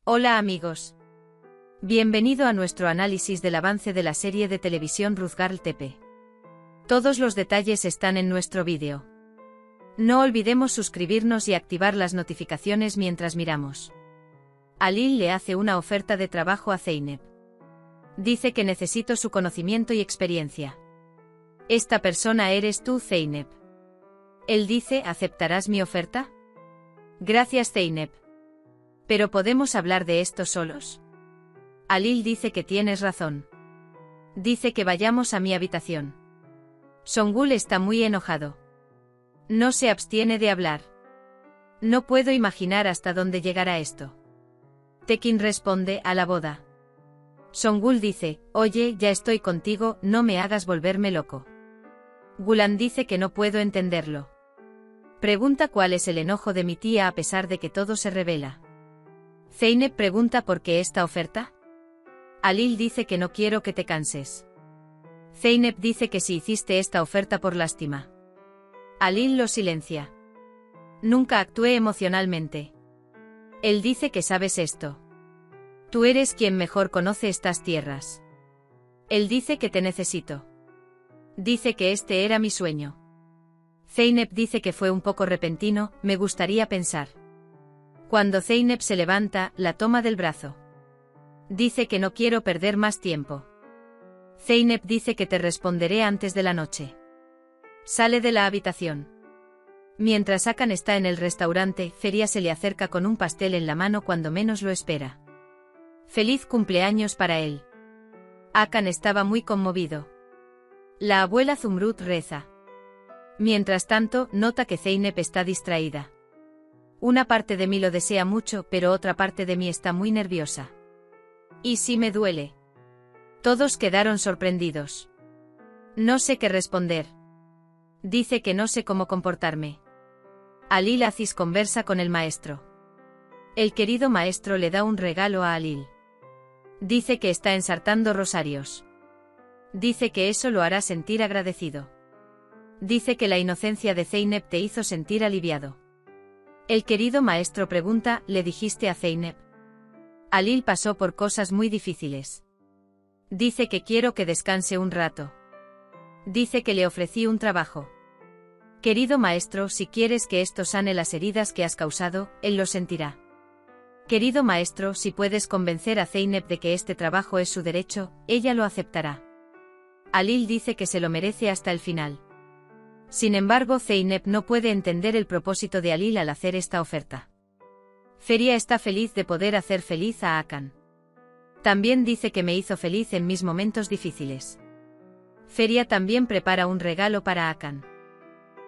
Hola amigos. Bienvenido a nuestro análisis del avance de la serie de televisión Ruth Girl TP. Todos los detalles están en nuestro vídeo. No olvidemos suscribirnos y activar las notificaciones mientras miramos. Alil le hace una oferta de trabajo a Zeynep. Dice que necesito su conocimiento y experiencia. Esta persona eres tú, Zeynep. Él dice, ¿aceptarás mi oferta? Gracias, Zeynep. ¿Pero podemos hablar de esto solos? Alil dice que tienes razón. Dice que vayamos a mi habitación. Songul está muy enojado. No se abstiene de hablar. No puedo imaginar hasta dónde llegará esto. Tekin responde, a la boda. Songul dice, oye, ya estoy contigo, no me hagas volverme loco. Gulan dice que no puedo entenderlo. Pregunta cuál es el enojo de mi tía a pesar de que todo se revela. Zeynep pregunta por qué esta oferta. Alil dice que no quiero que te canses. Zeynep dice que si hiciste esta oferta por lástima. Alil lo silencia. Nunca actué emocionalmente. Él dice que sabes esto. Tú eres quien mejor conoce estas tierras. Él dice que te necesito. Dice que este era mi sueño. Zeynep dice que fue un poco repentino, me gustaría pensar. Cuando Zeynep se levanta, la toma del brazo. Dice que no quiero perder más tiempo. Zeynep dice que te responderé antes de la noche. Sale de la habitación. Mientras Hakan está en el restaurante, Feria se le acerca con un pastel en la mano cuando menos lo espera. Feliz cumpleaños para él. Hakan estaba muy conmovido. La abuela Zumrud reza. Mientras tanto, nota que Zeynep está distraída. Una parte de mí lo desea mucho, pero otra parte de mí está muy nerviosa. ¿Y si me duele? Todos quedaron sorprendidos. No sé qué responder. Dice que no sé cómo comportarme. Alil Aziz conversa con el maestro. El querido maestro le da un regalo a Alil. Dice que está ensartando rosarios. Dice que eso lo hará sentir agradecido. Dice que la inocencia de Zeynep te hizo sentir aliviado. El querido maestro pregunta, ¿le dijiste a Zeynep? Alil pasó por cosas muy difíciles. Dice que quiero que descanse un rato. Dice que le ofrecí un trabajo. Querido maestro, si quieres que esto sane las heridas que has causado, él lo sentirá. Querido maestro, si puedes convencer a Zeynep de que este trabajo es su derecho, ella lo aceptará. Alil dice que se lo merece hasta el final. Sin embargo, Zeynep no puede entender el propósito de Alil al hacer esta oferta. Feria está feliz de poder hacer feliz a Hakan. También dice que me hizo feliz en mis momentos difíciles. Feria también prepara un regalo para Hakan.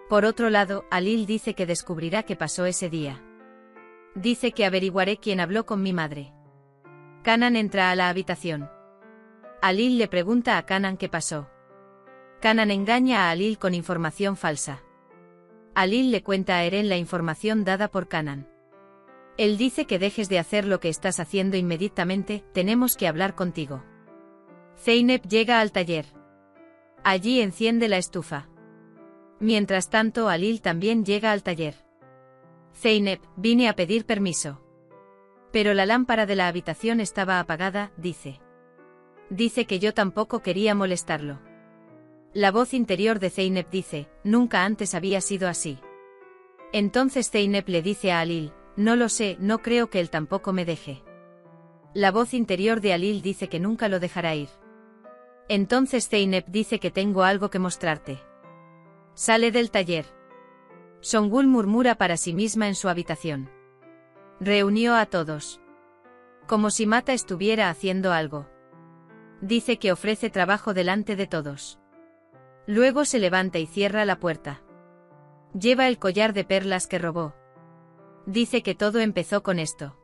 Por otro lado, Alil dice que descubrirá qué pasó ese día. Dice que averiguaré quién habló con mi madre. Kanan entra a la habitación. Alil le pregunta a Kanan qué pasó. Kanan engaña a Alil con información falsa. Alil le cuenta a Eren la información dada por Kanan. Él dice que dejes de hacer lo que estás haciendo inmediatamente, tenemos que hablar contigo. Zeynep llega al taller. Allí enciende la estufa. Mientras tanto, Alil también llega al taller. Zeynep, vine a pedir permiso. Pero la lámpara de la habitación estaba apagada, dice. Dice que yo tampoco quería molestarlo. La voz interior de Zeynep dice, nunca antes había sido así. Entonces Zeynep le dice a Alil, no lo sé, no creo que él tampoco me deje. La voz interior de Alil dice que nunca lo dejará ir. Entonces Zeynep dice que tengo algo que mostrarte. Sale del taller. Songul murmura para sí misma en su habitación. Reunió a todos. Como si Mata estuviera haciendo algo. Dice que ofrece trabajo delante de todos. Luego se levanta y cierra la puerta. Lleva el collar de perlas que robó. Dice que todo empezó con esto.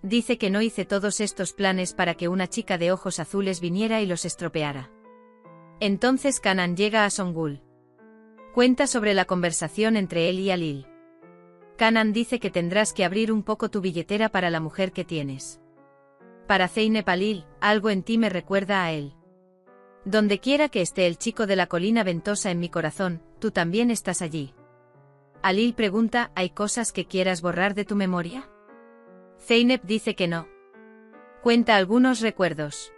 Dice que no hice todos estos planes para que una chica de ojos azules viniera y los estropeara. Entonces Kanan llega a Songul. Cuenta sobre la conversación entre él y Alil. Kanan dice que tendrás que abrir un poco tu billetera para la mujer que tienes. Para Zeynep Alil, algo en ti me recuerda a él. Donde quiera que esté el chico de la colina ventosa en mi corazón, tú también estás allí. Alil pregunta, ¿hay cosas que quieras borrar de tu memoria? Zeynep dice que no. Cuenta algunos recuerdos.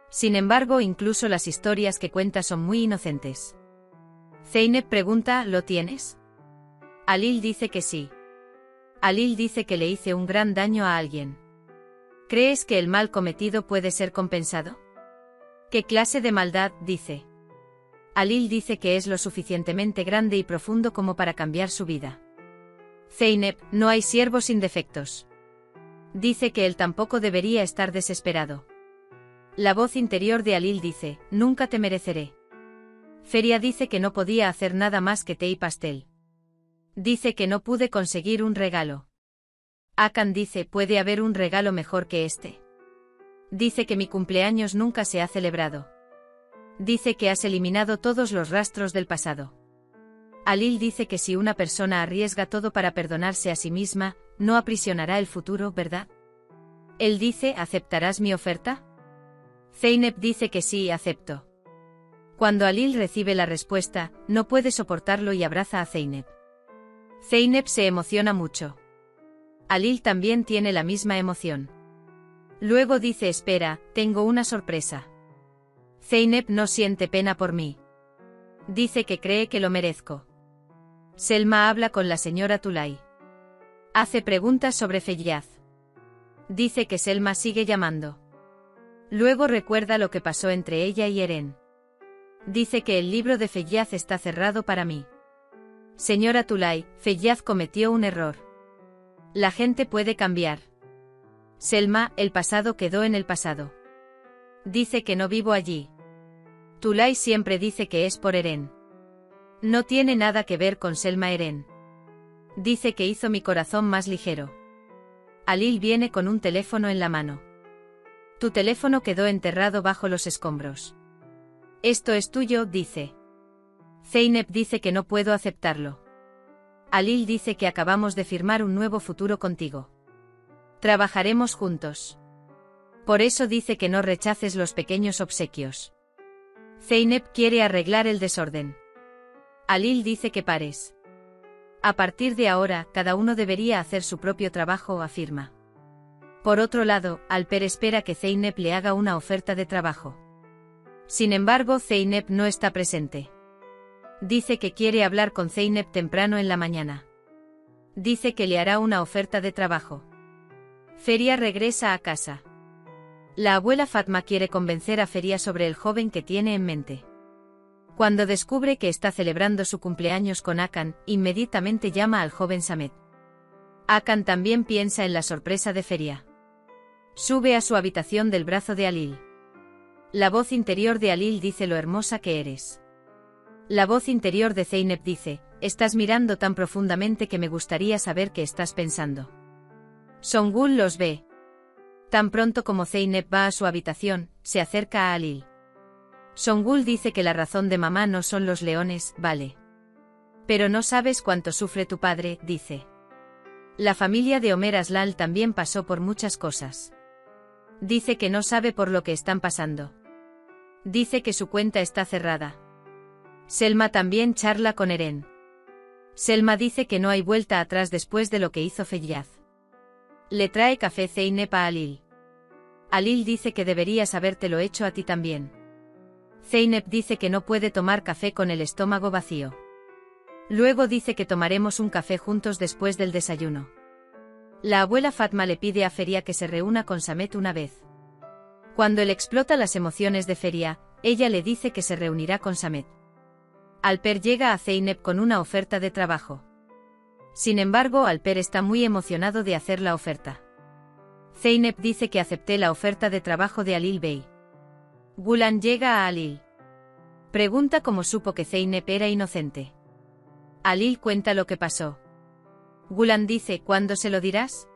Sin embargo, incluso las historias que cuenta son muy inocentes. Zeynep pregunta, ¿lo tienes? Halil dice que sí. Halil dice que le hice un gran daño a alguien. ¿Crees que el mal cometido puede ser compensado? ¿Qué clase de maldad? Dice. Halil dice que es lo suficientemente grande y profundo como para cambiar su vida. Zeynep, no hay siervo sin defectos. Dice que él tampoco debería estar desesperado. La voz interior de Halil dice, nunca te mereceré. Feria dice que no podía hacer nada más que té y pastel. Dice que no pude conseguir un regalo. Hakan dice, ¿puede haber un regalo mejor que este? Dice que mi cumpleaños nunca se ha celebrado. Dice que has eliminado todos los rastros del pasado. Halil dice que si una persona arriesga todo para perdonarse a sí misma, no aprisionará el futuro, ¿verdad? Él dice, ¿aceptarás mi oferta? Zeynep dice que sí, acepto. Cuando Halil recibe la respuesta, no puede soportarlo y abraza a Zeynep. Zeynep se emociona mucho. Halil también tiene la misma emoción. Luego dice, espera, tengo una sorpresa. Zeynep no siente pena por mí. Dice que cree que lo merezco. Selma habla con la señora Tulay. Hace preguntas sobre Feyyaz. Dice que Selma sigue llamando. Luego recuerda lo que pasó entre ella y Eren. Dice que el libro de Feyyaz está cerrado para mí. Señora Tulay, Feyyaz cometió un error. La gente puede cambiar. Selma, el pasado quedó en el pasado. Dice que no vivo allí. Tulay siempre dice que es por Eren. No tiene nada que ver con Selma Eren. Dice que hizo mi corazón más ligero. Halil viene con un teléfono en la mano. Tu teléfono quedó enterrado bajo los escombros. Esto es tuyo, dice. Zeynep dice que no puedo aceptarlo. Halil dice que acabamos de firmar un nuevo futuro contigo. Trabajaremos juntos. Por eso dice que no rechaces los pequeños obsequios. Zeynep quiere arreglar el desorden. Halil dice que pares. A partir de ahora, cada uno debería hacer su propio trabajo, afirma. Por otro lado, Alper espera que Zeynep le haga una oferta de trabajo. Sin embargo, Zeynep no está presente. Dice que quiere hablar con Zeynep temprano en la mañana. Dice que le hará una oferta de trabajo. Feria regresa a casa. La abuela Fatma quiere convencer a Feria sobre el joven que tiene en mente. Cuando descubre que está celebrando su cumpleaños con Hakan, inmediatamente llama al joven Samet. Hakan también piensa en la sorpresa de Feria. Sube a su habitación del brazo de Halil. La voz interior de Halil dice lo hermosa que eres. La voz interior de Zeynep dice, estás mirando tan profundamente que me gustaría saber qué estás pensando. Songul los ve. Tan pronto como Zeynep va a su habitación, se acerca a Halil. Songul dice que la razón de mamá no son los leones, vale. Pero no sabes cuánto sufre tu padre, dice. La familia de Omer Aslal también pasó por muchas cosas. Dice que no sabe por lo que están pasando. Dice que su cuenta está cerrada. Selma también charla con Eren. Selma dice que no hay vuelta atrás después de lo que hizo Feyyaz. Le trae café Zeynep a Halil. Halil dice que deberías habértelo hecho a ti también. Zeynep dice que no puede tomar café con el estómago vacío. Luego dice que tomaremos un café juntos después del desayuno. La abuela Fatma le pide a Feria que se reúna con Samet una vez. Cuando él explota las emociones de Feria, ella le dice que se reunirá con Samet. Alper llega a Zeynep con una oferta de trabajo. Sin embargo, Alper está muy emocionado de hacer la oferta. Zeynep dice que acepté la oferta de trabajo de Halil Bey. Gulan llega a Halil. Pregunta cómo supo que Zeynep era inocente. Halil cuenta lo que pasó. Gulan dice, ¿cuándo se lo dirás?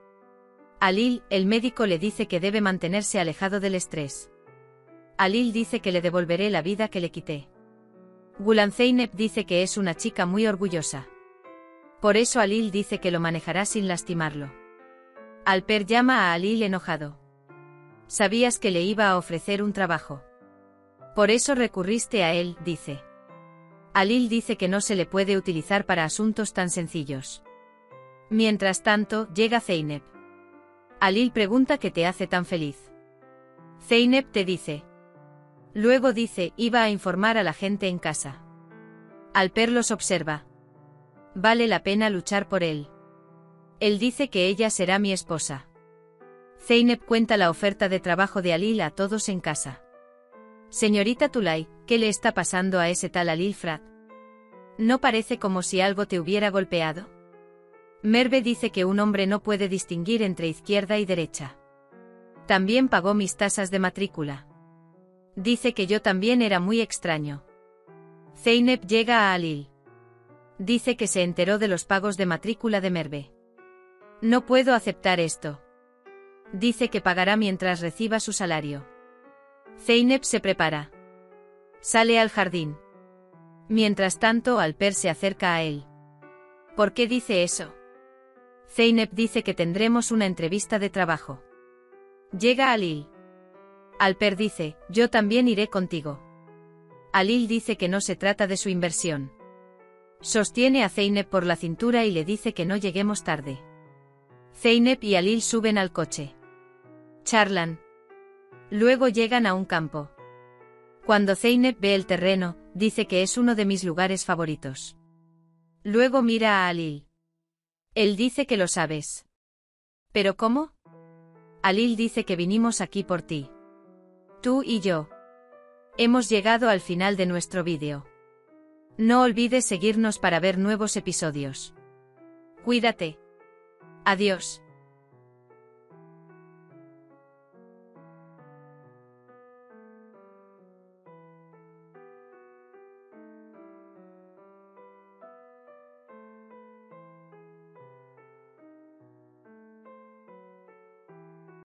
Halil, el médico le dice que debe mantenerse alejado del estrés. Halil dice que le devolveré la vida que le quité. Gulan Zeynep dice que es una chica muy orgullosa. Por eso Halil dice que lo manejará sin lastimarlo. Alper llama a Halil enojado. Sabías que le iba a ofrecer un trabajo. Por eso recurriste a él, dice. Halil dice que no se le puede utilizar para asuntos tan sencillos. Mientras tanto, llega Zeynep. Alil pregunta qué te hace tan feliz. Zeynep te dice. Luego dice, iba a informar a la gente en casa. Alper los observa. Vale la pena luchar por él. Él dice que ella será mi esposa. Zeynep cuenta la oferta de trabajo de Alil a todos en casa. Señorita Tulay, ¿qué le está pasando a ese tal Alil Frad? ¿No parece como si algo te hubiera golpeado? Merve dice que un hombre no puede distinguir entre izquierda y derecha. También pagó mis tasas de matrícula. Dice que yo también era muy extraño. Zeynep llega a Alil. Dice que se enteró de los pagos de matrícula de Merve. No puedo aceptar esto. Dice que pagará mientras reciba su salario. Zeynep se prepara. Sale al jardín. Mientras tanto, Alper se acerca a él. ¿Por qué dice eso? Zeynep dice que tendremos una entrevista de trabajo. Llega Alil. Alper dice, yo también iré contigo. Alil dice que no se trata de su inversión. Sostiene a Zeynep por la cintura y le dice que no lleguemos tarde. Zeynep y Alil suben al coche. Charlan. Luego llegan a un campo. Cuando Zeynep ve el terreno, dice que es uno de mis lugares favoritos. Luego mira a Alil. Él dice que lo sabes. ¿Pero cómo? Alil dice que vinimos aquí por ti. Tú y yo. Hemos llegado al final de nuestro vídeo. No olvides seguirnos para ver nuevos episodios. Cuídate. Adiós.